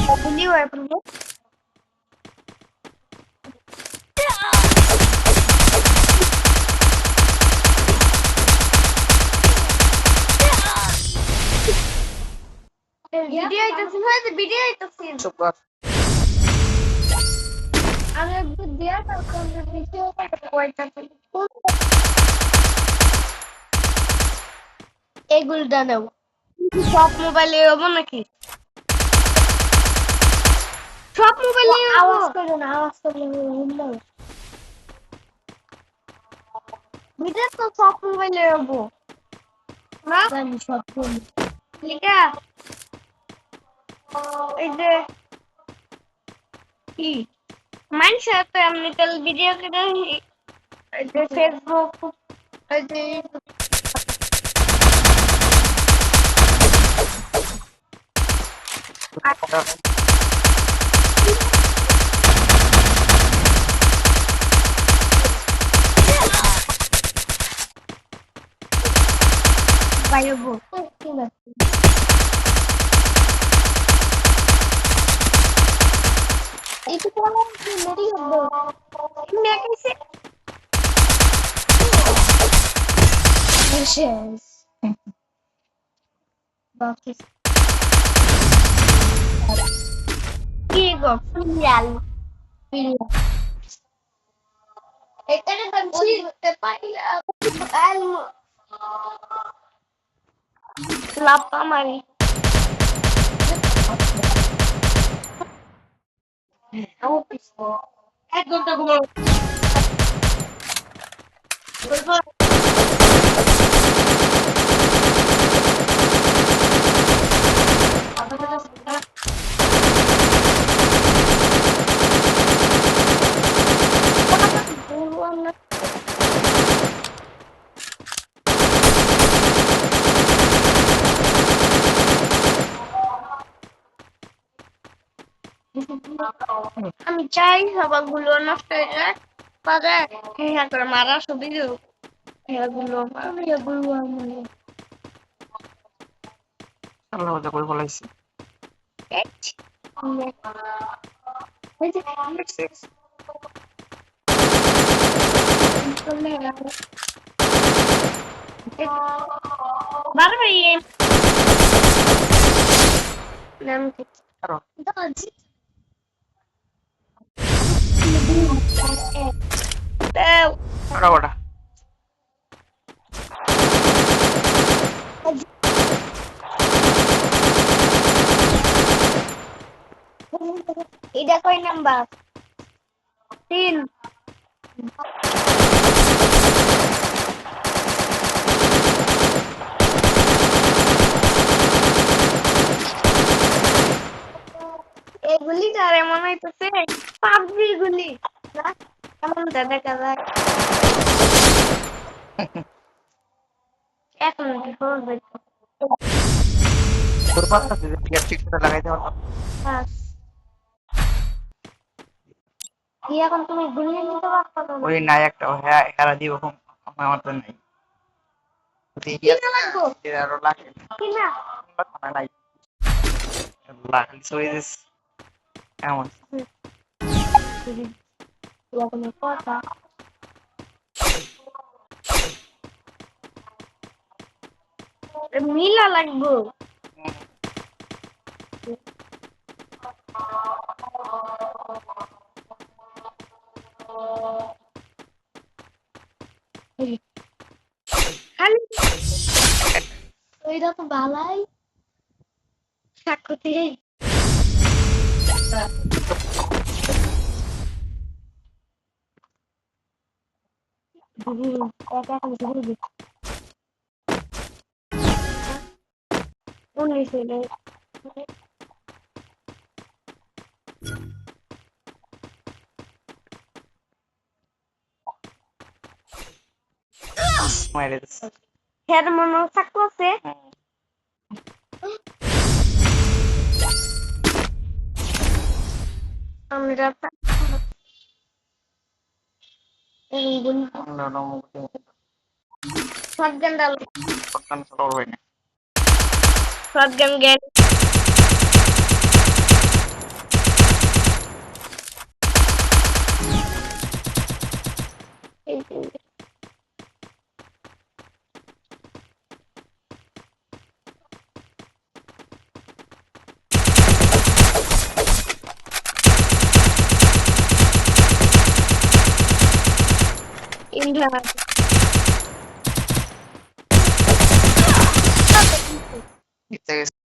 Believe I bro. Video আইতাছে হয়তো video আইতাছে চুপ কর আমি একটু দেয়া তারপর ভিডিও আইতাছে এগুলো দাও সব মোবাইলে হবো নাকি সব মোবাইলে আওয়াজ করো না আওয়াজ করলে হলো ভিডিও তো সব মোবাইলে হবো না আমি সব লিখা এই যে কি মানুষ তো এমনি তেল ভিডিও করে এই যে ফেসবুক এই যে বাইরবো ঠিক আছে itu kalau dari hubbo ini akan sih yes bagus Igo filial এখানে বলছি পাই আলম লাপা মারি aku pisau 1 ঘন্টা ঘুমাও বলবো আমি চাই সবাইগুলো নষ্ট হয়ে যায় পরে হ্যাঁ করে মারা ছবি এগুলো এগুলো আমার আল্লাহ ওটা করে বলাইছি বারবার নাম আরো আরো ওটা এটা কয় নাম্বার 3 এগুলি তার মনে হইতেছে পাবজি গুলি না কেমন দেখা যায় এখন কি করবে তোর পাশে যে টিক করে লাগাই দাও কি এখন তুমি গুলিয়ে নিতে পারছো না ওই নাই একটা হ্যাঁ হেরা দিব আমার তো নাই আরো লাগে কি না নাই লাগলি সই দিস এমন কোনো কথা মিলা লাগবো খালি ওইটা তো ভালাই সাক্ষী মেরে দিস হের মনে থাকছে আমরা শটগান ডাল শটগান গেল ইন্ডিয়া জিতে গেছে